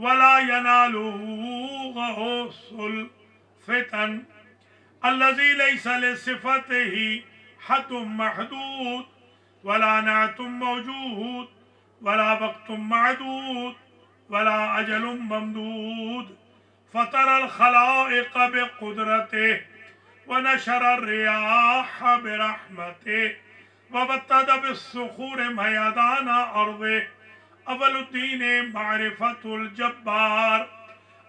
ولا يناله غوث الفتن الذي ليس لصفته حد محدود ولا نعت موجود ولا وقت معدود ولا أجل ممدود فطر الخلائق بقدرته ونشر الرياح برحمته وبتد بالصخور ميدان أرضه أول الدين معرفة الجبار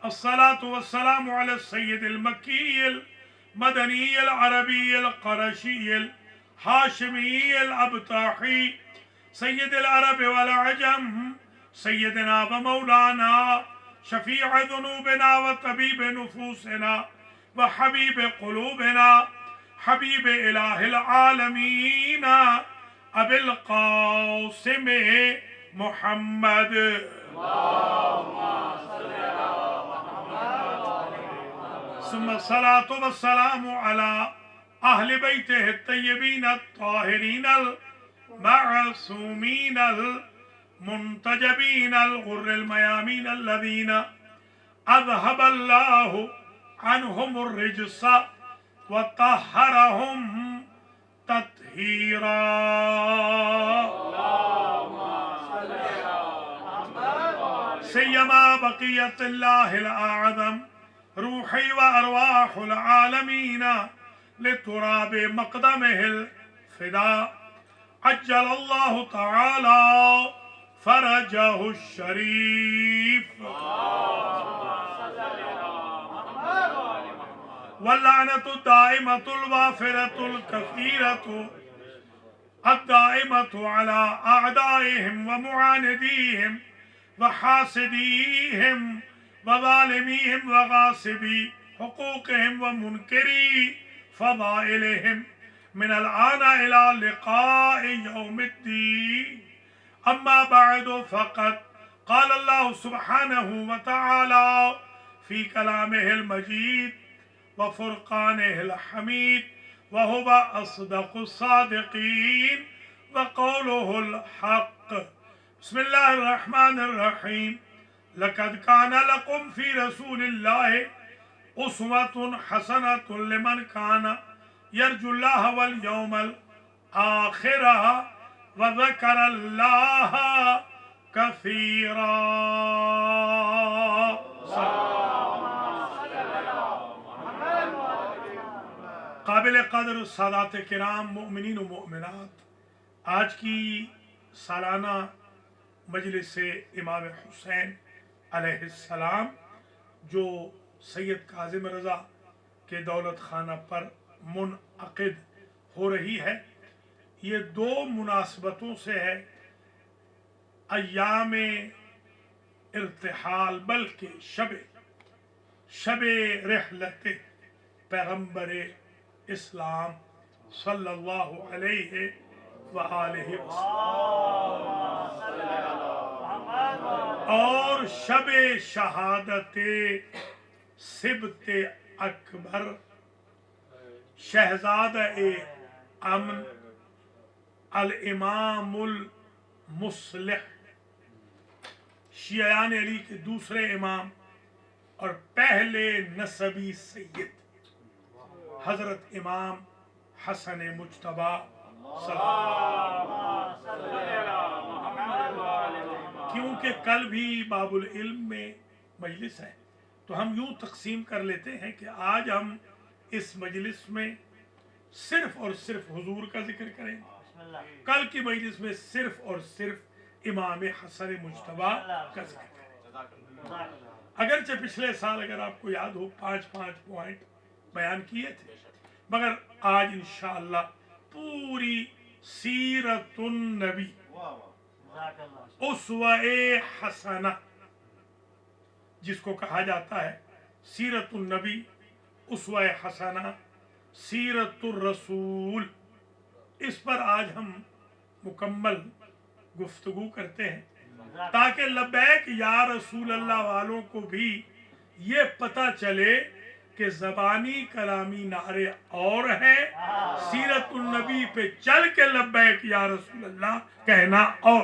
الصلاة والسلام على السيد المكي المدني العربي القرشي الهاشمي الأبطاحي سيد العرب والعجم سيدنا ومولانا شفيع ذنوبنا وطبيب نفوسنا وحبيب قلوبنا حبيب إله العالمين أبي القاسم محمد ثم الصلاة والسلام على أهل بيته الطيبين الطاهرين المعصومين المنتجبين الغر الميامين الذين أذهب الله عنهم الرجس وطهرهم تطهيرا سيما بقية الله الأعظم روحي وأرواح العالمين لتراب مقدمه الفداء عجل الله تعالى فرجه الشريف واللعنة الدائمة الوافرة الكثيرة الدائمة على أعدائهم ومعانديهم وحاسديهم وظالميهم وغاصبي حقوقهم ومنكري فضائلهم من الآن إلى لقاء يوم الدين أما بعد فقد قال الله سبحانه وتعالى في كلامه المجيد وفرقانه الحميد وهو أصدق الصادقين وقوله الحق بسم الله الرحمن الرحيم لقد كان لكم في رسول الله أسوة حسنة لمن كان يرجو الله واليوم الآخر وذكر الله كثيرا قابل قدر سادات کرام مؤمنین و مؤمنات، آج کی سالانہ مجلس امام حسین علیہ السلام جو سید کاظم رضا کے دولت خانہ پر منعقد ہو رہی ہے، یہ دو مناسبتوں سے ہے، ایام ارتحال بلکہ شب رحلت پیغمبر اسلام صلی اللہ علیہ وآلہ وسلم اور شب شہادت سبط اکبر شہزادہ امن الامام المصلح شیعان علی کے دوسرے امام اور پہلے نسبی سید حضرت امام حسن مجتبی کیونکہ کل بھی باب العلم میں مجلس ہے تو ہم یوں تقسیم کر لیتے ہیں کہ آج ہم اس مجلس میں صرف اور صرف حضور کا ذکر کریں، کل کی مجلس میں صرف اور صرف امام حسن مجتبی کا ذکر کریں۔ اگرچہ پچھلے سال اگر آپ کو یاد ہو 5 پوائنٹ بیان کیے تھے، مگر آج انشاءاللہ پوری سیرت النبی اسوہ حسنہ جس کو کہا جاتا ہے سیرت النبی اسوہ حسنہ سیرت الرسول، اس پر آج ہم مکمل گفتگو کرتے ہیں تاکہ لبیک یا رسول اللہ والوں کو بھی یہ پتہ چلے کہ زبانی کلامی نعرے اور ہیں، سیرت النبی پہ چل کے لبیک یا رسول اللہ کہنا اور۔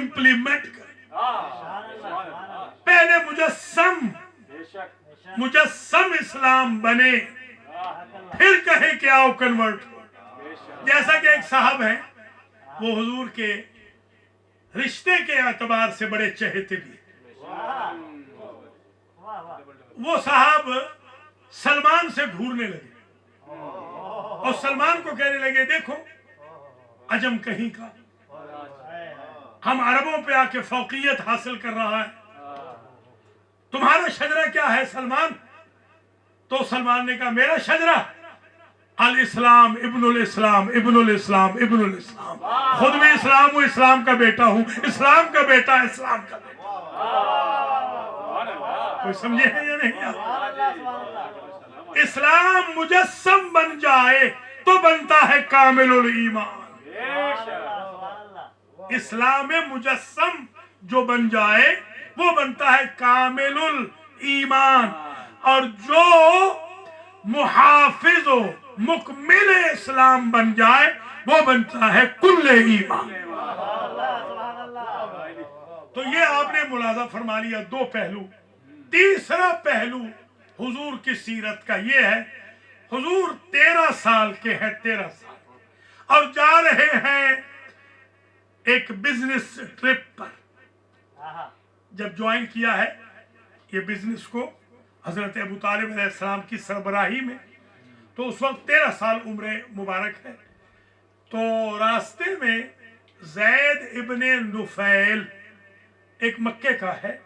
امپلیمنٹ کرے. پہلے مجسم اسلام بنے, پھر کہے کہ آؤ کنورٹ ہو. جیسا کہ ایک صاحب ہیں, وہ حضور کے رشتے کے اعتبار سے بڑے چہتے بھی. وہ صاحب سلمان سے گھورنے لگے اور سلمان کو کہنے لگے دیکھو عجم کہیں کا ہم عربوں پہ آ کے فوقیت حاصل کر رہا ہے, تمہارا شجرہ کیا ہے سلمان؟ تو سلمان نے کہا میرا شجرہ الاسلام ابن الاسلام ابن الاسلام ابن الاسلام, خود بھی اسلام ہوں, اسلام کا بیٹا ہوں, اسلام کا بیٹا, اسلام کا بیٹا. کوئی سمجھے ہیں یا نہیں؟ اسلام مجسم بن جائے تو بنتا ہے کامل الایمان. اسلام مجسم جو بن جائے وہ بنتا ہے کامل الایمان, اور جو محافظ و مکمل اسلام بن جائے وہ بنتا ہے کل ایمان. تو یہ آپ نے ملاحظہ فرما لیا دو پہلو. تیسرا پہلو حضور کی سیرت کا یہ ہے, حضور 13 سال کے ہیں, 13 سال, اور جا رہے ہیں ایک بزنس ٹرپ پر. جب جوائن کیا ہے یہ بزنس کو حضرت ابو طالب علیہ السلام کی سربراہی میں, تو اس وقت 13 سال عمر مبارک ہے. تو راستے میں زید ابن نفیل ایک مکے کا ہے,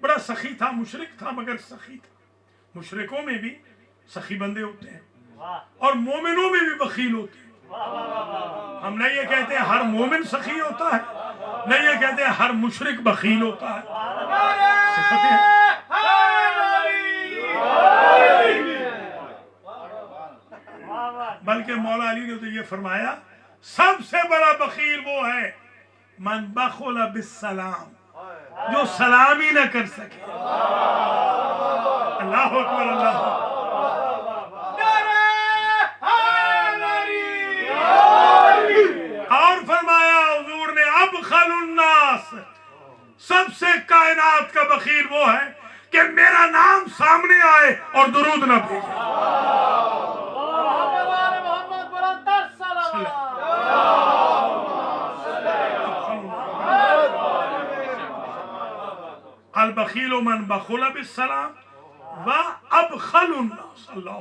بڑا سخی تھا, مشرک تھا مگر سخی تھا. مشرکوں میں بھی سخی بندے ہوتے ہیں اور مومنوں میں بھی بخیل ہوتے ہیں. ہم نہیں یہ کہتے ہیں ہر مومن سخی ہوتا ہے, نہیں یہ کہتے ہیں ہر مشرک بخیل ہوتا ہے. صفتیں ہیں. بلکہ مولا علی نے تو یہ فرمایا سب سے بڑا بخیل وہ ہے من بخل بالسلام, جو سلام ہی نہ کر سکے. اللہ اکبر, اللہ اکبر. اور فرمایا حضور نے ابخل الناس, سب سے کائنات کا بخیل وہ ہے کہ میرا نام سامنے آئے اور درود نہ بھیجے. البخیل من بخل بالسلام وابخل الناس. اللہ,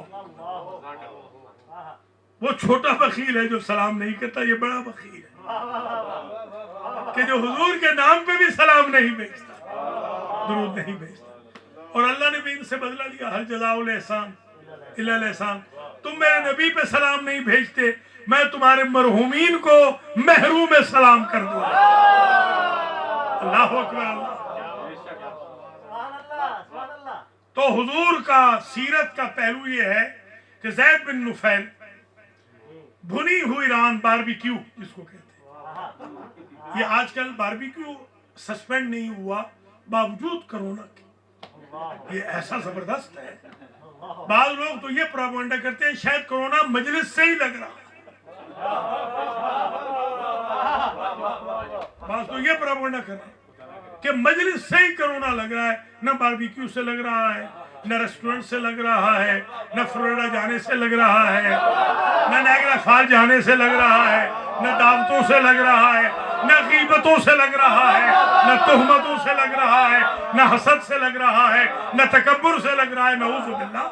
وہ چھوٹا بخیل ہے جو سلام نہیں کرتا, یہ بڑا بخیل ہے کہ جو حضور کے نام پہ بھی سلام نہیں بھیجتا, درود نہیں بھیجتا. اور اللہ نے بھی ان سے بدلہ لیا, ہر جزاء الاحسان الا الاحسان. تم میرے نبی پہ سلام نہیں بھیجتے, میں تمہارے مرحومین کو محروم سلام کر دوں. اللہ اکبر, اللہ. تو حضور کا سیرت کا پہلو یہ ہے کہ زید بن نفیل بھنی ہوئی ران باربیکیو جس کو کہتے ہیں, یہ آج کل باربیکیو سسپینڈ نہیں ہوا باوجود کرونا کے, یہ ایسا زبردست ہے. بعض لوگ تو یہ پروپیگنڈا کرتے ہیں شاید کرونا مجلس سے ہی لگ رہا ہے, بعض تو یہ پروپیگنڈا کر رہے ہیں کہ مجلس سے ہی کرونا لگ رہا ہے. نہ باربیکیو سے لگ رہا ہے, نہ ریسٹورنٹ سے لگ رہا ہے, نہ فلوریڈا جانے سے لگ رہا ہے, نہ نیاگرا فال جانے سے لگ رہا ہے, نہ دعوتوں سے لگ رہا ہے, نہ غیبتوں سے لگ رہا ہے, نہ تہمتوں سے لگ رہا ہے, نہ حسد سے لگ رہا ہے, نہ تکبر سے لگ رہا ہے. نعوذ باللہ.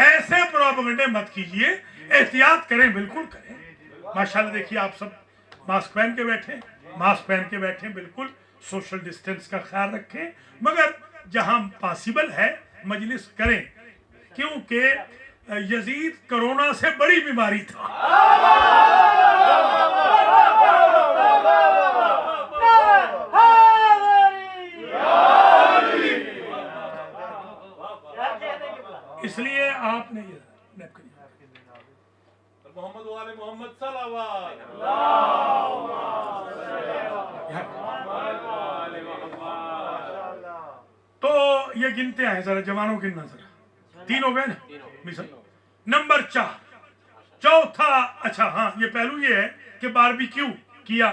ایسے پروپیگنڈے مت کیجئے, احتیاط کریں, بالکل کریں. ماشاءاللہ دیکھیے آپ سب ماسک پہن کے بیٹھیں, ماسک پہن کے بیٹھیں, بالکل سوشل ڈسٹینس کا خیال رکھیں, مگر جہاں پاسبل ہے مجلس کریں, کیونکہ یزید کرونا سے بڑی بیماری تھا. اس لیے آپ نے یہ محمد والے محمد صلوات. تو یہ گنتے ہیں ذرا, جوانوں گننا ذرا. 3 ہو گئے نا مثال. نمبر 4 چوتھا, اچھا ہاں یہ پہلو یہ ہے کہ باربیکیو کیا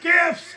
KFC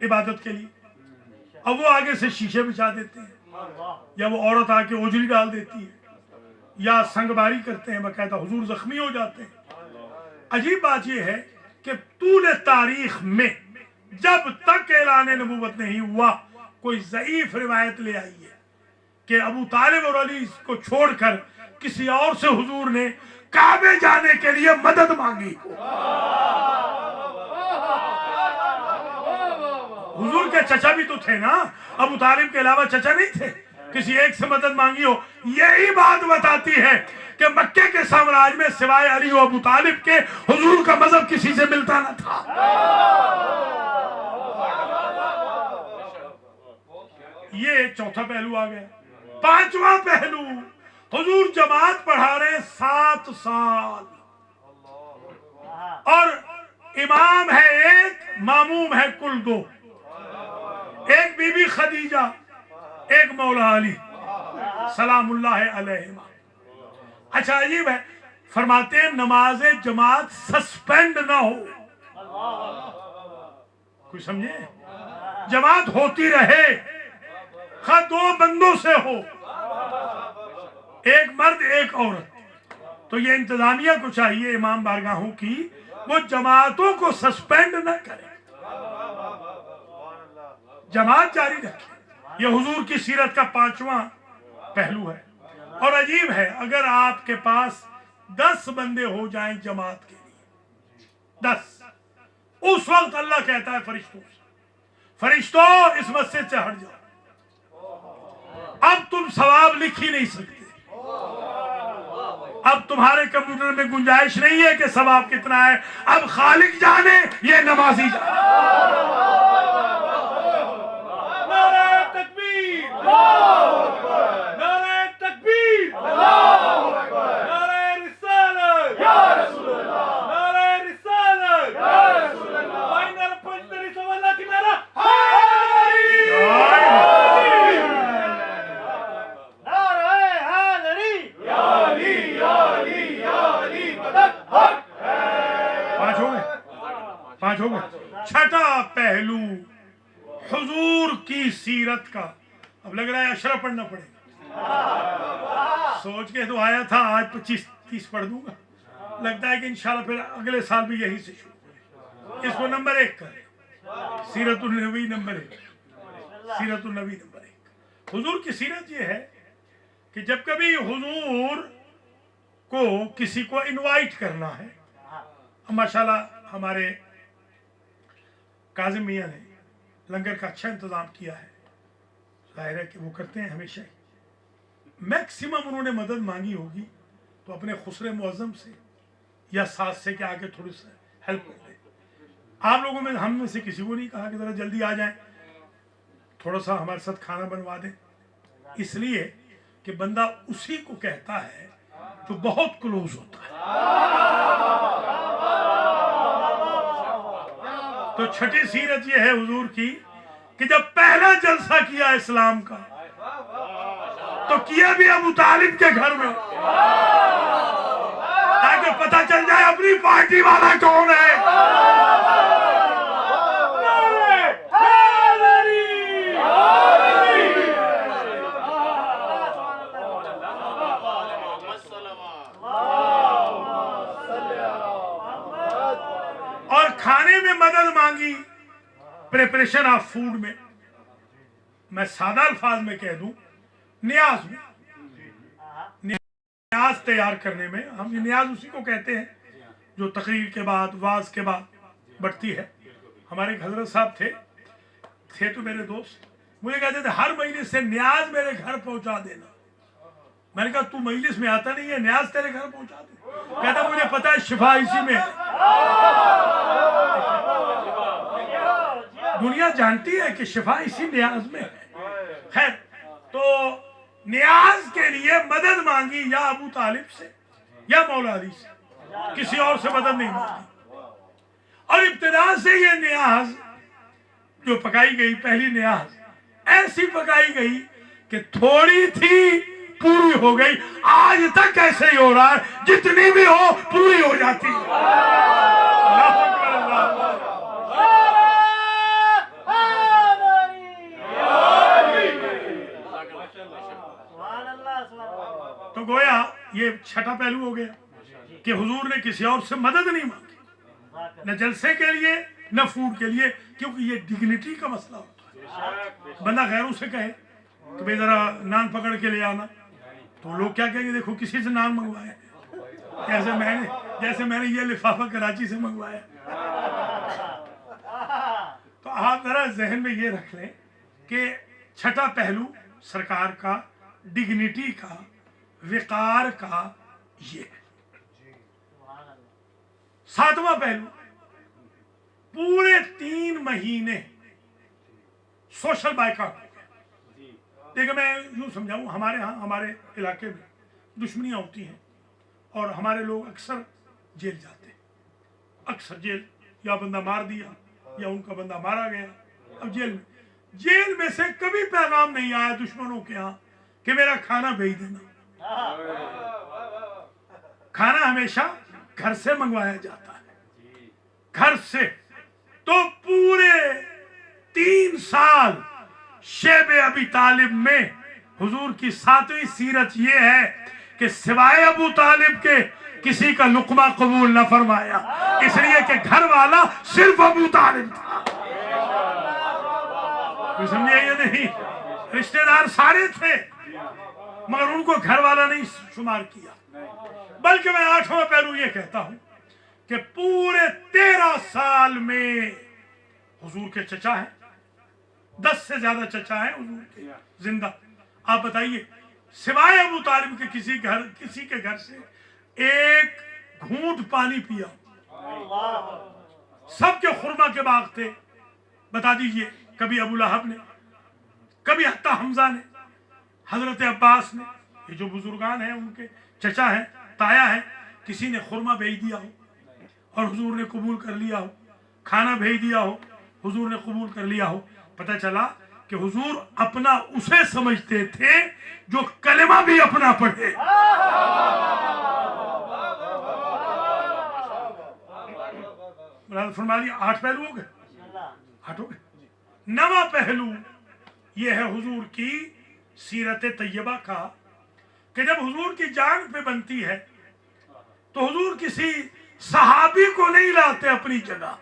عبادت کے لیے. اب وہ آگے سے شیشے بچھا دیتے ہیں, یا وہ عورت آ کے اوجری ڈال دیتی ہے, یا سنگ باری کرتے ہیں, باقاعدہ حضور زخمی ہو جاتے ہیں. عجیب بات یہ ہے کہ طول تاریخ میں جب تک اعلان نبوت نہیں ہوا کوئی ضعیف روایت لے آئی ہے کہ ابو طالب اور علی کو چھوڑ کر کسی اور سے حضور نے کعبے جانے کے لیے مدد مانگی. حضور کے چچا بھی تو تھے نا, ابو طالب کے علاوہ چچا نہیں تھے, کسی ایک سے مدد مانگی ہو. یہی بات بتاتی ہے کہ مکے کے سامراج میں سوائے علی و ابو طالب کے حضور کا مذہب کسی سے ملتا نہ تھا. یہ چوتھا پہلو آ گیا. پانچواں پہلو, حضور جماعت پڑھا رہے 7 سال, اور امام ہے ایک, ماموم ہے کل 2. ایک بی بی خدیجہ, ایک مولا علی سلام اللہ علیہما. اچھا عجیب ہے, فرماتے ہیں نماز جماعت سسپینڈ نہ ہو. کوئی سمجھے؟ جماعت ہوتی رہے, خواہ 2 بندوں سے ہو, ایک مرد ایک عورت. تو یہ انتظامیہ کو چاہیے, امام بارگاہوں کی, وہ جماعتوں کو سسپینڈ نہ کرے, جماعت جاری رکھے. یہ حضور کی سیرت کا 5واں پہلو ہے. اور عجیب ہے, اگر آپ کے پاس 10 بندے ہو جائیں جماعت کے لیے, 10, اس وقت اللہ کہتا ہے فرشتوں سے, فرشتوں اس مسجد سے ہٹ جاؤ, اب تم ثواب لکھ ہی نہیں سکتے. اب تمہارے کمپیوٹر میں گنجائش نہیں ہے کہ ثواب کتنا ہے, اب خالق جانے, یہ نمازی جانے. چھٹا پہلو حضور کی سیرت کا. اب لگ رہا ہے اشرف پڑھنا پڑے گا, سوچ کے تو آیا تھا آج 25-30 پڑھ دوں گا, لگتا ہے کہ انشاءاللہ پھر اگلے سال بھی یہی سے شروع. اس کو نمبر 1 کریں, سیرت النبی نمبر 1, سیرت النبی نمبر 1. حضور کی سیرت یہ ہے کہ جب کبھی حضور کو کسی کو انوائٹ کرنا ہے, ماشاءاللہ ہمارے کاظم میاں نے لنگر کا اچھا انتظام کیا ہے, ظاہر ہے کہ وہ کرتے ہیں ہمیشہ ہی. میکسیمم انہوں نے مدد مانگی ہوگی تو اپنے خسرے معظم سے یا ساس سے کہ آگے تھوڑی سا ہیلپ کر دیں. آپ لوگوں میں ہم میں سے کسی کو نہیں کہا کہ ذرا جلدی آ جائیں, تھوڑا سا ہمارے ساتھ کھانا بنوا دیں, اس لیے کہ بندہ اسی کو کہتا ہے جو بہت کلوز ہوتا ہے. تو چھٹی سیرت یہ ہے حضور کی کہ جب پہلا جلسہ کیا اسلام کا تو کیا بھی ابو طالب کے گھر میں, تاکہ پتہ چل جائے اپنی پارٹی والا کون ہے. اور کھانے میں مدد مانگی, پریپریشن آف فوڈ میں, میں سادہ الفاظ میں کہہ دوں نیاز میں, نیاز تیار کرنے میں. ہم نیاز اسی کو کہتے ہیں جو تقریر کے بعد, واز کے بعد بڑھتی ہے. ہمارے ایک حضرت صاحب تھے تو میرے دوست, مجھے کہتے تھے ہر مجلس سے نیاز میرے گھر پہنچا دینا. میں نے کہا تو مجلس میں آتا نہیں ہے, نیاز تیرے گھر پہنچا دے. کہتا مجھے پتا ہے شفا اسی میں ہے. دنیا جانتی ہے کہ شفا اسی نیاز میں ہے. خیر, تو نیاز کے لیے مدد مانگی یا ابو طالب سے یا مولا علی سے, کسی اور سے مدد نہیں مانگی. اور ابتدا سے یہ نیاز جو پکائی گئی, پہلی نیاز ایسی پکائی گئی کہ تھوڑی تھی پوری ہو گئی. آج تک ایسے ہی ہو رہا ہے, جتنی بھی ہو پوری ہو جاتی ہے. تو گویا یہ چھٹا پہلو ہو گیا کہ حضور نے کسی اور سے مدد نہیں مانگی، نہ جلسے کے لیے نہ فوڈ کے لیے، کیونکہ یہ ڈگنیٹی کا مسئلہ ہوتا ہے۔ بندہ غیروں سے کہے کہ بھئی ذرا نان پکڑ کے لے آنا، تو لوگ کیا کہیں گے، دیکھو کسی سے نان منگوائے، جیسے میں نے یہ لفافہ کراچی سے منگوایا۔ تو آپ ذرا ذہن میں یہ رکھ لیں کہ چھٹا پہلو سرکار کا، ڈگنیٹی کا، وقار کا یہ ہے۔ ساتواں پہلو، پورے 3 مہینے سوشل بائیکاٹ۔ دیکھیں میں یوں سمجھاؤں، ہمارے ہاں ہمارے علاقے میں دشمنیاں ہوتی ہیں اور ہمارے لوگ اکثر جیل جاتے ہیں، اکثر جیل، یا بندہ مار دیا یا ان کا بندہ مارا گیا، اب جیل میں سے کبھی پیغام نہیں آیا دشمنوں کے ہاں کہ میرا کھانا بھیج دینا۔ کھانا ہمیشہ گھر سے منگوایا جاتا ہے، گھر سے۔ تو پورے 3 سال شیب ابی طالب میں حضور کی 7ویں سیرت یہ ہے کہ سوائے ابو طالب کے کسی کا لقمہ قبول نہ فرمایا، اس لیے کہ گھر والا صرف ابو طالب تھا۔ سمجھے یہ نہیں، رشتہ دار سارے تھے مگر ان کو گھر والا نہیں شمار کیا۔ بلکہ میں 8واں پہلو یہ کہتا ہوں کہ پورے 13 سال میں حضور کے چچا ہیں، 10 سے زیادہ چچا ہیں حضور کے زندہ۔ آپ بتائیے، سوائے ابو طالب کے کسی کے گھر سے ایک گھونٹ پانی پیا؟ سب کے خرما کے باغ تھے، بتا دیجئے کبھی ابو لہب نے، کبھی حتی حمزہ نے، حضرت عباس نے، یہ جو بزرگان ہیں ان کے چچا ہیں، تایا ہیں، کسی نے خرما بھیج دیا ہو اور حضور نے قبول کر لیا ہو، کھانا بھیج دیا ہو، حضور نے قبول کر لیا ہو؟ پتہ چلا کہ حضور اپنا اسے سمجھتے تھے جو کلمہ بھی اپنا پڑھے۔ فرما لیا 8 پہلو ہو گئے، 8 ہو گئے۔ 9واں پہلو یہ ہے حضور کی سیرت طیبہ کا کہ جب حضور کی جان پہ بنتی ہے تو حضور کسی صحابی کو نہیں لاتے اپنی جگہ،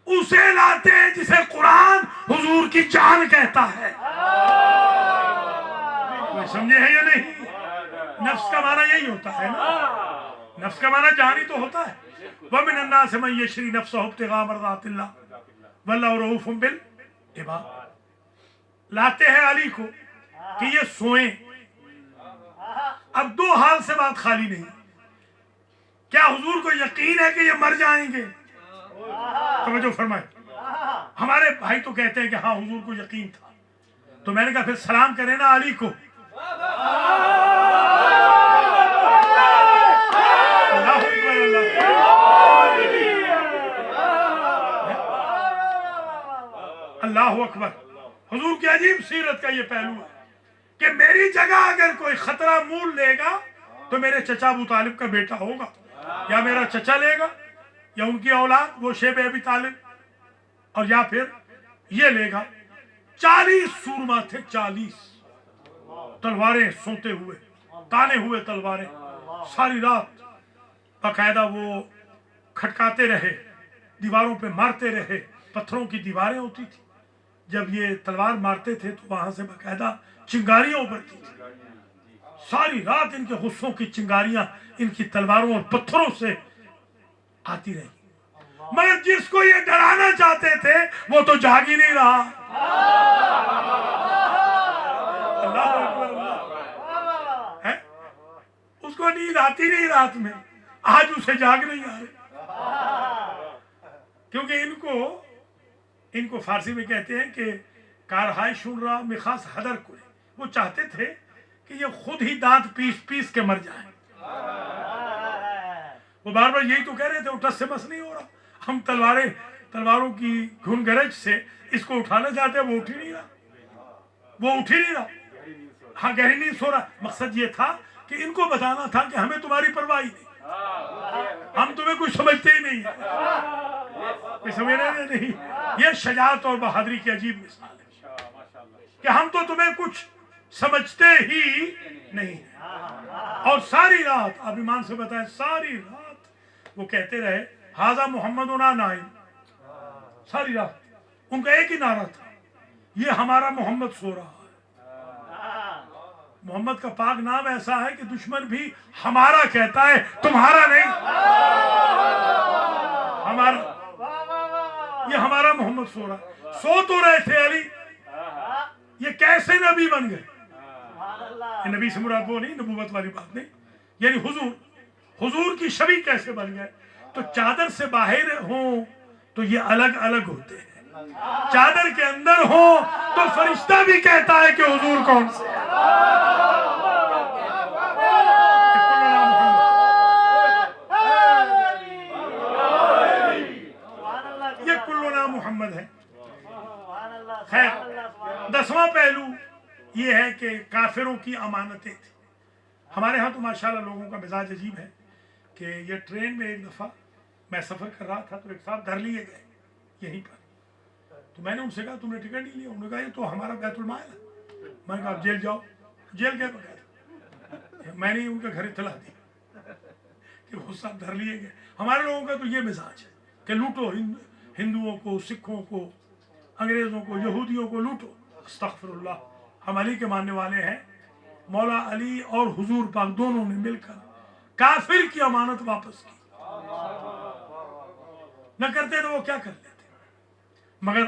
اسے لاتے ہیں جسے قرآن حضور کی جان کہتا ہے۔ کوئی سمجھے ہے یا نہیں؟ نفس کا معنی یہی ہوتا ہے نا، نفس کا معنی جان ہی تو ہوتا ہے۔ وَمِنَ النَّاسِ مَن يَشْرِي نَفْسَهُ ابْتِغَاءَ مَرْضَاتِ اللَّهِ وَاللَّهُ رَءُوفٌ بِالْعِبَادِ۔ لاتے ہیں علی کو کہ یہ سوئیں۔ اب 2 حال سے بات خالی نہیں، کیا حضور کو یقین ہے کہ یہ مر جائیں گے؟ توجہ فرمائے، ہمارے بھائی تو کہتے ہیں کہ ہاں حضور کو یقین تھا، تو میں نے کہا پھر سلام کریں نا علی کو۔ اللہ اکبر۔ حضور کی عجیب سیرت کا یہ پہلو ہے کہ میری جگہ اگر کوئی خطرہ مول لے گا تو میرے چچا ابو طالب کا بیٹا ہوگا، یا میرا چچا لے گا، یا ان کی اولاد وہ شیب ابی طالب، اور یا پھر یہ لے گا۔ 40 سورما تھے، 40 تلواریں سوتے ہوئے، تانے ہوئے تلواریں، ساری رات باقاعدہ وہ کھٹکاتے رہے، دیواروں پہ مارتے رہے۔ پتھروں کی دیواریں ہوتی تھی، جب یہ تلوار مارتے تھے تو وہاں سے باقاعدہ چنگاریاں ابھرتی تھی۔ ساری رات ان کے غصوں کی چنگاریاں ان کی تلواروں اور پتھروں سے آتی رہی، مگر جس کو یہ ڈرانا چاہتے تھے وہ تو جاگ ہی نہیں رہا۔ اللہ اکبر، اللہ ہے، اس کو نیند آتی نہیں رات میں، آج اسے جاگ نہیں آ رہی، کیونکہ ان کو فارسی میں کہتے ہیں کہ کارہائے شون را میں خاص حدر کوئے، وہ چاہتے تھے کہ یہ خود ہی دانت پیس پیس کے مر جائیں۔ وہ بار بار یہی تو کہہ رہے تھے، اٹھس سے بس نہیں ہو رہا، ہم تلواروں کی گھن گرج سے اس کو اٹھانا چاہتے ہیں، وہ اٹھ ہی نہیں رہا، ہاں گہری نیند سو رہا۔ مقصد یہ تھا کہ ان کو بتانا تھا کہ ہمیں تمہاری پرواہ نہیں، ہم تمہیں کچھ سمجھتے ہی نہیں، کوئی سمجھ رہے نہیں۔ یہ شجاعت اور بہادری کی عجیب مثال ہے۔ کہ ہم تو تمہیں کچھ سمجھتے ہی نہیں ہیں. اور ساری رات آپ ایمان سے بتائیں ساری رات وہ کہتے رہے ھذا محمدنا نائم. ساری رات ان کا ایک ہی نعرہ تھا یہ ہمارا محمد سو رہا ہے. محمد کا پاک نام ایسا ہے کہ دشمن بھی ہمارا کہتا ہے تمہارا نہیں. ہمارا یہ ہمارا محمد سو رہا. سو تو رہے تھے علی یہ کیسے نبی بن گئے. یہ نبی سے مراد وہ نہیں نبوت والی بات نہیں یعنی حضور کی شبیہ کیسے بن گئے. تو چادر سے باہر ہوں تو یہ الگ الگ ہوتے ہیں چادر کے اندر ہوں تو فرشتہ بھی کہتا ہے کہ حضور کون سے ہے. یہ کلنا محمد ہے. خیر 10واں پہلو یہ ہے کہ کافروں کی امانتیں تھیں. ہمارے ہاں تو ماشاءاللہ لوگوں کا مزاج عجیب ہے کہ یہ ٹرین میں ایک دفعہ میں سفر کر رہا تھا تو ایک صاحب دھر لیے گئے یہیں پر. تو میں نے ان سے کہا تم نے ٹکٹ نہیں لیا. انہوں نے کہا یہ تو ہمارا بیت المال ہے. میں نے کہا آپ جیل جاؤ. جیل گئے بغیر میں نے ان کے گھر اطلاع دی کہ وہ صاحب دھر لیے گئے. ہمارے لوگوں کا تو یہ مزاج ہے کہ لوٹو ہندوؤں کو سکھوں کو انگریزوں کو یہودیوں کو لوٹو. استغفر اللہ. ہم علی کے ماننے والے ہیں. مولا علی اور حضور پاک دونوں نے مل کر کافر کی امانت واپس کی. نہ کرتے تو وہ کیا کر لیتے. مگر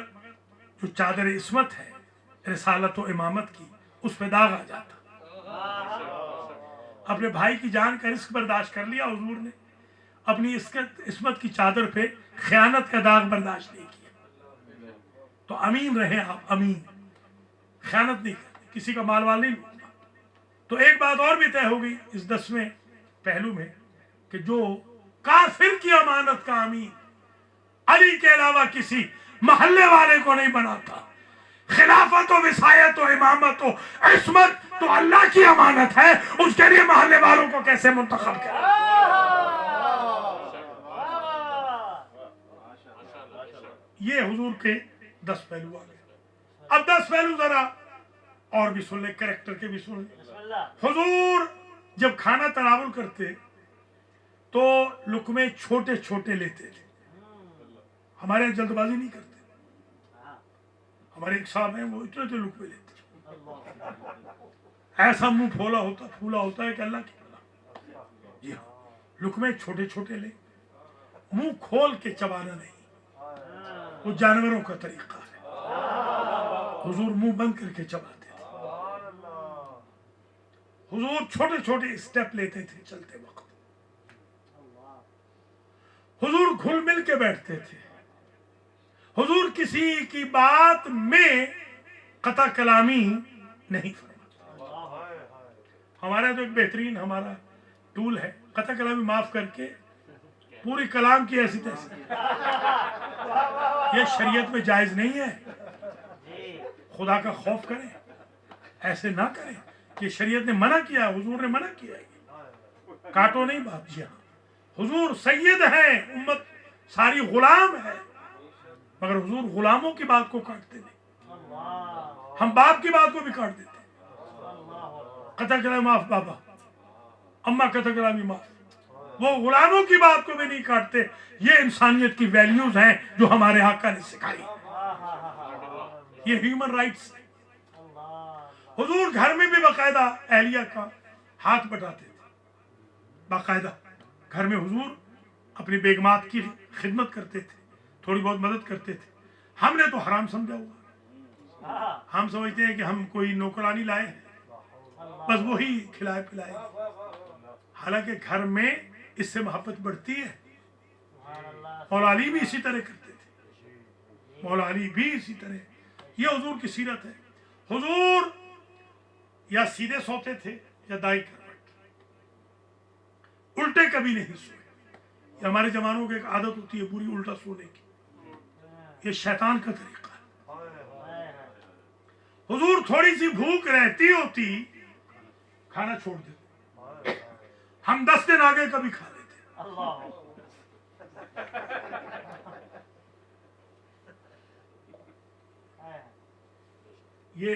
جو چادر عصمت ہے رسالت و امامت کی اس پہ داغ آ جاتا. اپنے بھائی کی جان کا رزق برداشت کر لیا حضور نے. اپنی عصمت کی چادر پہ خیانت کا داغ برداشت نہیں کیا. تو امین رہے آپ. امین خیانت نہیں کرتے کسی کا مال وال نہیں لوٹنا. تو ایک بات اور بھی طے ہو گئی اس 10ویں پہلو میں کہ جو کافر کی امانت کا امین علی کے علاوہ کسی محلے والے کو نہیں بناتا. خلافت و وصایت و امامت و عصمت تو اللہ کی امانت ہے. اس کے لیے محلے والوں کو کیسے منتخب کرے. یہ حضور کے 10 پہلو آ گئے. اب 10 پہلو ذرا اور بھی سن لیں کریکٹر کے بھی سن لیں. حضور جب کھانا تناول کرتے تو لقمے چھوٹے چھوٹے لیتے تھے. ہمارے یہاں جلد بازی نہیں کرتے. ہمارے ایک صاحب ہیں وہ اتنے اتنے لقمے لیتے ایسا منہ پھولا ہوتا ہے کہ اللہ کی بلا. جی ہاں لقمے چھوٹے چھوٹے لے منہ کھول کے چبانا نہیں. وہ جانوروں کا طریقہ ہے. حضور منہ بند کر کے چباتے تھے. حضور چھوٹے چھوٹے اسٹیپ لیتے تھے چلتے وقت. حضور گھل مل کے بیٹھتے تھے. حضور کسی کی بات میں قطع کلامی نہیں فرماتے. ہمارا تو ایک بہترین ہمارا ٹول ہے قطع کلامی معاف کر کے پوری کلام کی ایسی تیسی. یہ شریعت میں جائز نہیں ہے. خدا کا خوف کریں ایسے نہ کریں. یہ شریعت نے منع کیا حضور نے منع کیا. کاٹو نہیں بات. جی ہاں حضور سید ہیں امت ساری غلام ہے مگر حضور غلاموں کی بات کو کاٹتے نہیں. ہم باپ کی بات کو بھی کاٹ دیتے. قطع کلامی معاف بابا اماں قطع کلامی معاف. وہ غلاموں کی بات کو بھی نہیں کاٹتے. یہ انسانیت کی ویلیوز ہیں جو ہمارے آقا نے سکھائی. یہ ہیومن رائٹس. حضور گھر میں بھی باقاعدہ اہلیہ کا ہاتھ بٹاتے تھے. باقاعدہ گھر میں حضور اپنی بیگمات کی خدمت کرتے تھے تھوڑی بہت مدد کرتے تھے. ہم نے تو حرام سمجھا ہوا. ہم سمجھتے ہیں کہ ہم کوئی نوکرانی لائے ہیں بس وہی کھلائے پلائے. حالانکہ گھر میں اس سے محبت بڑھتی ہے. مولا علی بھی اسی طرح کرتے تھے. مولا علی بھی اسی طرح. یہ حضور کی سیرت ہے. حضور یا سیدھے سوتے تھے یا دائیں کروٹ. الٹے کبھی نہیں سوئے. یہ ہمارے جوانوں کی ایک عادت ہوتی ہے بری الٹا سونے کی. یہ شیطان کا طریقہ ہے. حضور تھوڑی سی بھوک رہتی ہوتی کھانا چھوڑ دیتے. ہم 10 دن آگے کبھی کھا لیتے. یہ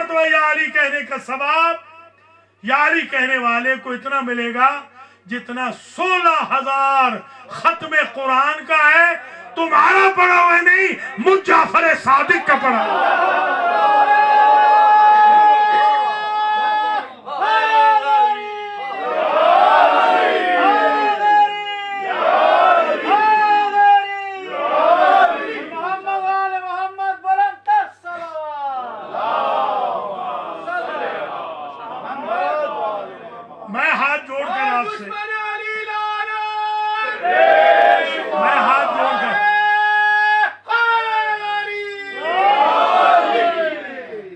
مرتبہ یا علی کہنے کا ثواب یا علی کہنے والے کو اتنا ملے گا جتنا 16,000 ختم قرآن کا ہے، تمہارا پڑھا ہوا نہیں، مجھ جعفر صادق کا پڑھا ہوا۔ میں ہاتھ جوڑ کر آپ سے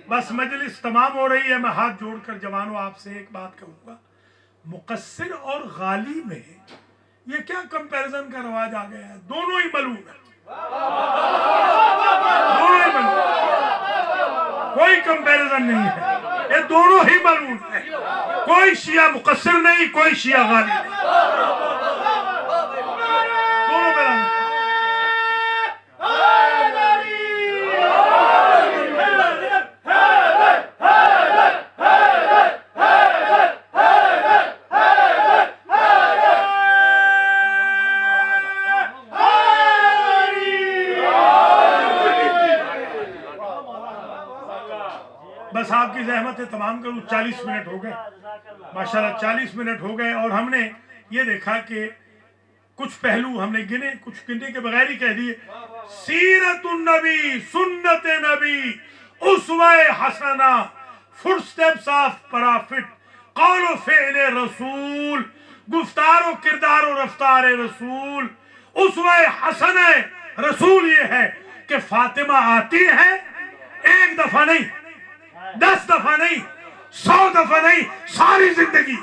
بس مجلس تمام ہو رہی ہے، میں ہاتھ جوڑ کر جوانوں آپ سے ایک بات کہوں گا، مقصر اور غالی میں یہ کیا کمپیریزن کا رواج آ گیا ہے؟ دونوں ہی ملعون ہیں، دونوں ہی ملعون، کوئی کمپیریزن نہیں ہے، یہ دونوں ہی ملعون ہیں، کوئی شیعہ مقصر نہیں، کوئی شیعہ غالی نہیں، دونوں ملعون ہیں۔ بس آپ کی زحمت ہے، تمام کروں، 40 منٹ ہو گئے ماشاءاللہ، 40 منٹ ہو گئے، اور ہم نے یہ دیکھا کہ کچھ پہلو ہم نے گنے، کچھ گننے کے بغیر ہی کہہ دیے۔ سیرت النبی، سنت نبی، اسوہ حسنہ، فٹ سٹیپس آف پرافٹ، قول و فعل رسول، گفتار و کردار و رفتار رسول۔ اسوہ حسنہ رسول یہ ہے کہ فاطمہ آتی ہے، ایک دفعہ نہیں، 10 دفعہ نہیں، 100 دفعہ نہیں، ساری زندگی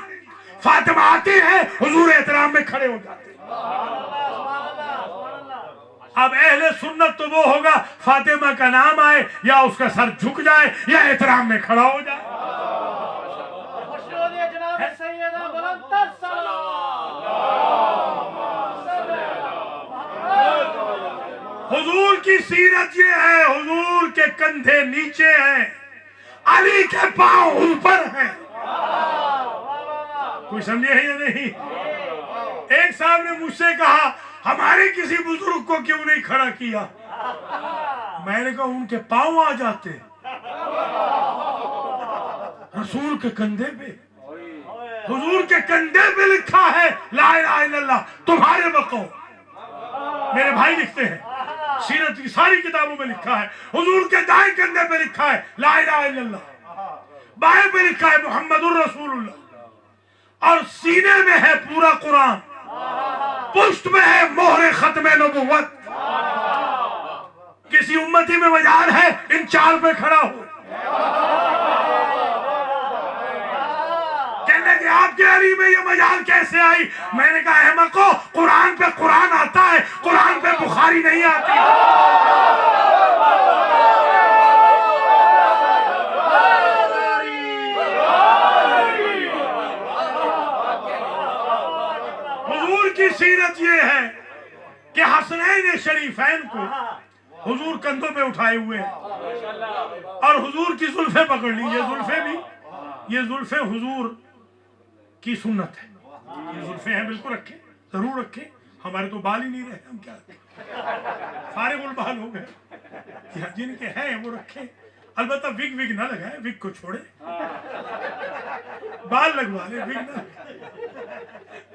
فاطمہ آتی ہے، حضور احترام میں کھڑے ہو جاتے ہیں۔ اب اہل سنت تو وہ ہوگا فاطمہ کا نام آئے یا اس کا سر جھک جائے یا احترام میں کھڑا ہو جائے۔ حضور کی سیرت یہ ہے، حضور کے کندھے نیچے ہیں، علی کے پاؤں اوپر ہیں۔ کوئی سمجھے ہے یا نہیں؟ ایک صاحب نے مجھ سے کہا ہمارے کسی بزرگ کو کیوں نہیں کھڑا کیا؟ میں نے کہا ان کے پاؤں آ جاتے رسول کے کندھے پہ، حضور کے کندھے پہ لکھا ہے لا الہ الا اللہ، تمہارے بقو میرے بھائی لکھتے ہیں، سیرت کی ساری کتابوں میں لکھا ہے، حضور کے دائیں کندھے پہ لکھا ہے لا الہ الا اللہ، بائیں پہ لکھا ہے محمد الرسول اللہ، اور سینے میں ہے پورا قرآن، پشت میں ہے مہر ختم نبوت۔ کسی امتی میں مجال ہے ان 4 پہ کھڑا ہو؟ کہنے کہ آپ کے علی میں یہ مجال کیسے آئی؟ میں نے کہا احمقو، قرآن پہ قرآن آتا ہے، قرآن پہ بخاری نہیں آتی۔ حضور کی سیرت یہ ہے کہ حسنین شریفین کو حضور کندھوں پہ اٹھائے ہوئے ہیں اور حضور کی زلفیں پکڑ لی۔ یہ زلفیں بھی، یہ زلفیں حضور کی سنت ہے، یہ زلفیں ہیں، بالکل رکھیں، ضرور رکھیں، ہمارے تو بال ہی نہیں رہے، ہم کیا رکھیں، فارغ البال ہو گئے، جن کے ہیں وہ رکھیں، البتہ وگ نہ لگائے، وگ کو چھوڑے، بال لگوا لے، وگ نہ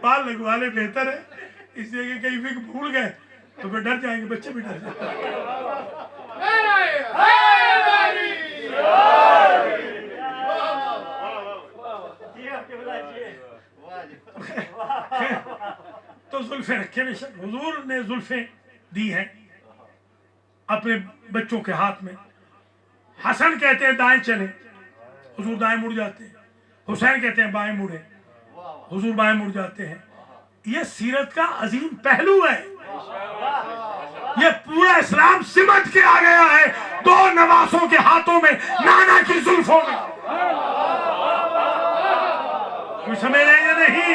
بال لگوا لے بہتر ہے، اس لیے کہ کہیں وگ بھول گئے تو پھر ڈر جائیں گے، بچے بھی ڈر جائیں گے۔ تو زلفیں رکھے بے شک، حضور نے زلفیں دی ہیں اپنے بچوں کے ہاتھ میں۔ حسن کہتے ہیں دائیں چلے، حضور دائیں مڑ جاتے ہیں، حسین کہتے ہیں بائیں مڑے، حضور بائیں مڑ جاتے ہیں۔ یہ سیرت کا عظیم پہلو ہے، یہ پورا اسلام سمٹ کے آ گیا ہے 2 نواسوں کے ہاتھوں میں، نانا کی زلفوں میں۔ کوئی سمجھ رہے ہیں یا نہیں؟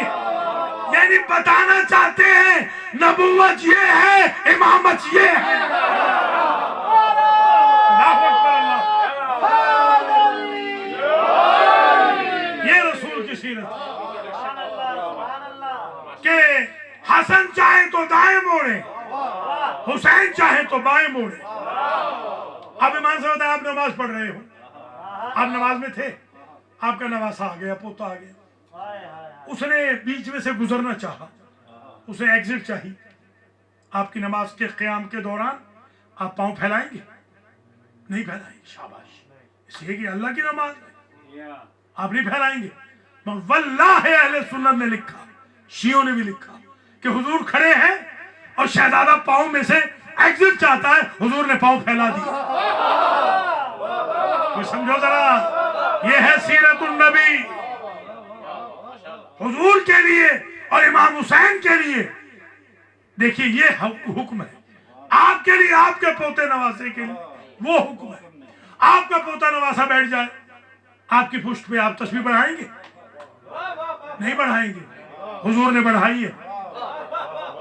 یعنی بتانا چاہتے ہیں نبوت یہ ہے، امامت یہ ہے۔ اللہ اکبر اللہ۔ حسن چاہے تو دائیں موڑے، حسین چاہے تو بائیں موڑے۔ اب ایمان سے بتائیں، آپ نماز پڑھ رہے ہو، آپ نماز میں تھے، آپ کا نواسا آ گیا، پوتا آ گیا، اس نے بیچ میں سے گزرنا چاہا، اسے ایگزٹ چاہیے، آپ کی نماز کے قیام کے دوران آپ پاؤں پھیلائیں گے؟ نہیں پھیلائیں گے، شاباش، اس لیے کہ اللہ کی نماز ہے، آپ نہیں پھیلائیں گے۔ واللہ اہل سنت نے لکھا، شیعوں نے بھی لکھا کہ حضور کھڑے ہیں اور شہزادہ پاؤں میں سے ایگزٹ چاہتا ہے، حضور نے پاؤں پھیلا دیا۔ کوئی سمجھو ذرا، یہ ہے سیرت النبی۔ حضور کے لیے اور امام حسین کے لیے دیکھیے یہ حکم ہے، آپ کے لیے، آپ کے پوتے نواسے کے لیے وہ حکم ہے۔ آپ کا پوتا نواسا بیٹھ جائے آپ کی پشت پہ، آپ تسبیح بڑھائیں گے؟ نہیں بڑھائیں گے۔ حضور نے بڑھائی ہے،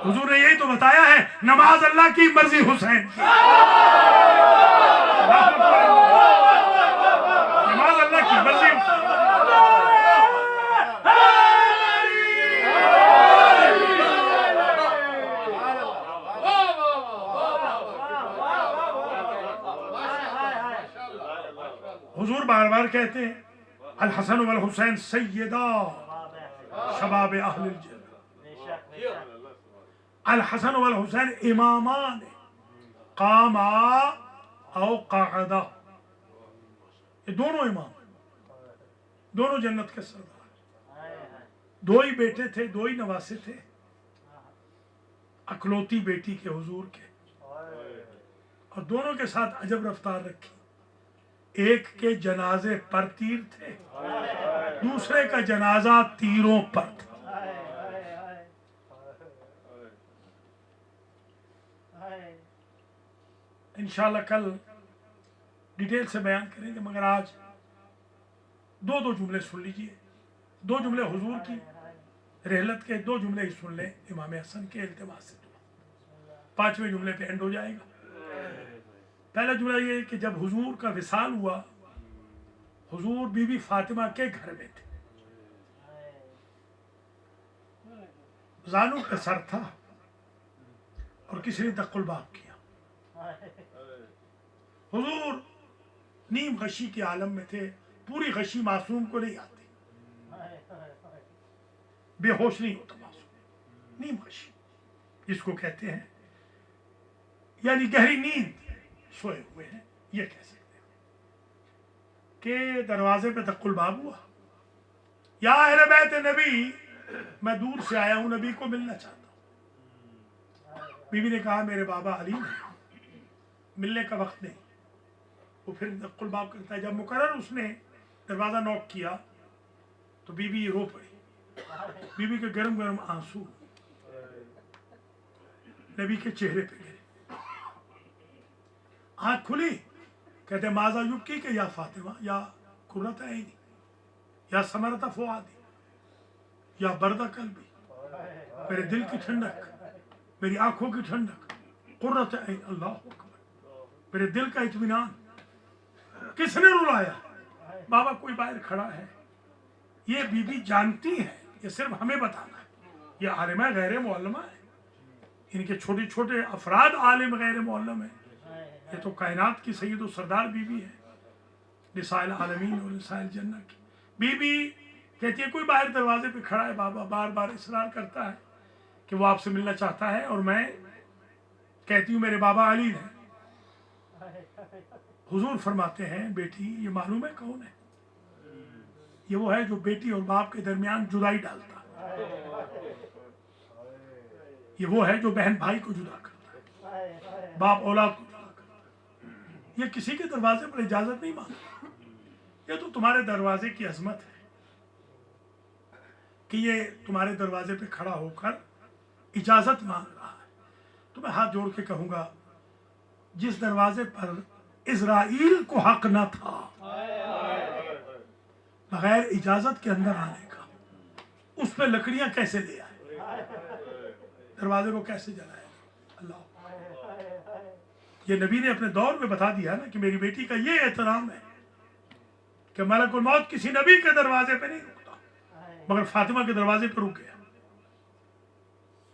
حضور نے یہی تو بتایا ہے، نماز اللہ کی، مرضی حسین کی۔ نماز اللہ کی، مرضی حضور بار بار کہتے ہیں الحسن والحسین سیدہ شباب اہل الجنہ، الحسن والحسین امامان قاما او قعدہ، یہ دونوں امام، دونوں جنت کے سردار، دو ہی بیٹے تھے، دو ہی نواسے تھے، اکلوتی بیٹی کے حضور کے، اور دونوں کے ساتھ عجب رفتار رکھی۔ ایک کے جنازے پر تیر تھے، دوسرے کا جنازہ تیروں پر تھا۔ انشاءاللہ کل ڈیٹیل سے بیان کریں گے، مگر آج دو جملے سن لیجئے، دو جملے حضور کی رحلت کے، دو جملے ہی سن لیں امام حسن کے التماس سے، پانچویں جملے پہ اینڈ ہو جائے گا۔ پہلا جملہ یہ ہے کہ جب حضور کا وصال ہوا، حضور بی بی فاطمہ کے گھر میں تھے، زانو پہ سر تھا اور کسی نے دق الباب کیا۔ حضور نیم غشی کے عالم میں تھے، پوری غشی معصوم کو نہیں آتی، بے ہوش نہیں ہوتا معصوم، نیم غشی جس کو کہتے ہیں، یعنی گہری نیند سوئے ہوئے ہیں، یہ کہہ سکتے ہیں کہ دروازے پہ دق الباب ہوا، یا اہل بیت نبی، میں دور سے آیا ہوں، نبی کو ملنا چاہتا ہوں۔ بی بی نے کہا میرے بابا علی ہیں، ملنے کا وقت نہیں۔ وہ پھر دق الباب کرتا ہے، جب مقرر اس نے دروازہ نوک کیا تو بی بی رو پڑی، بی بی کے گرم گرم آنسو نبی کے چہرے پہ گرے، آنکھ کھلی، کہتے ماذا یبکی کہ یا فاطمہ، یا قرۃ عینی، یا ثمرۃ فؤادی، یا برد قلبی، میرے دل کی ٹھنڈک، میری آنکھوں کی ٹھنڈک، قرۃ عین، اللہ اکبر، میرے دل کا اطمینان۔ کس نے رلایا؟ بابا کوئی باہر کھڑا ہے۔ یہ بی بی جانتی ہے، یہ صرف ہمیں بتانا ہے، یہ عالمہ غیر معلمہ ہے، ان کے چھوٹے چھوٹے افراد عالم غیر معلم ہیں، یہ تو کائنات کی سید و سردار بی بی ہے، نساء العالمین اور نساء الجنہ کی بی بی۔ کہتی ہے کوئی باہر دروازے پہ کھڑا ہے، بابا بار بار اصرار کرتا ہے کہ وہ آپ سے ملنا چاہتا ہے، اور میں کہتی ہوں میرے بابا علی ہیں۔ حضور فرماتے ہیں بیٹی یہ معلوم ہے کون ہے؟ یہ وہ ہے جو بیٹی اور باپ کے درمیان جدائی ڈالتا ہے، یہ وہ ہے جو بہن بھائی کو جدا کرتا ہے، باپ اولاد کو جدا کرتا ہے۔ یہ کسی کے دروازے پر اجازت نہیں مانگتا، یہ تو تمہارے دروازے کی عظمت ہے کہ یہ تمہارے دروازے پہ کھڑا ہو کر اجازت مانگ رہا ہے۔ تو میں ہاتھ جوڑ کے کہوں گا، جس دروازے پر اسرائیل کو حق نہ تھا بغیر اجازت کے اندر آنے کا، اس پہ لکڑیاں کیسے لے آئے، دروازے کو کیسے جلائے؟ اللہ، یہ نبی نے اپنے دور میں بتا دیا نا کہ میری بیٹی کا یہ احترام ہے کہ ملک الموت کسی نبی کے دروازے پہ نہیں رکتا، مگر فاطمہ کے دروازے پہ رک گیا۔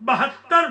72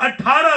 18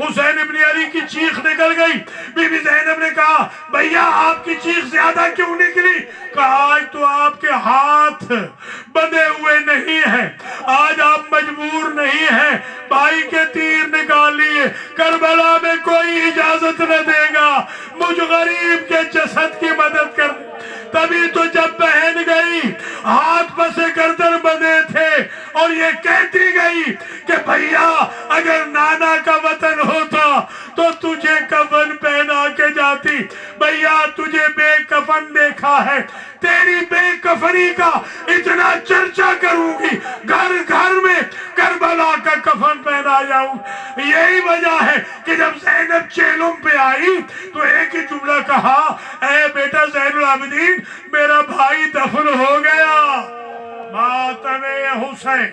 حسین ابن علی کی چیخ نکل گئی. بی بی زینب نے کہا بھیا آپ کی چیخ زیادہ کیوں نکلی؟ کہا آج تو آپ کے ہاتھ بندھے ہوئے نہیں ہیں, آج آپ مجبور نہیں ہیں, بھائی کے تیر نکال لیے, کربلا میں کوئی اجازت نہ دے گا مجھ غریب کے جسد کی مدد کر. تبھی تو جب بہن گئی ہاتھ پسے گردن بندھے تھے اور یہ کہتی گئی کہ بھیا اگر نانا کا وطن ہوتا تو تجھے کفن پہنا کے جاتی, بھیا تجھے بے کفن دیکھا ہے, تیری بے کفنی کا اتنا چرچا کروں گی گھر گھر میں کربلا کا کفن پہنا جاؤں. یہی وجہ ہے کہ جب زینب چیلم پہ آئی تو ایک ہی جملہ کہا, اے بیٹا زین العابدین میرا بھائی دفن ہو گیا. ماتم حسین.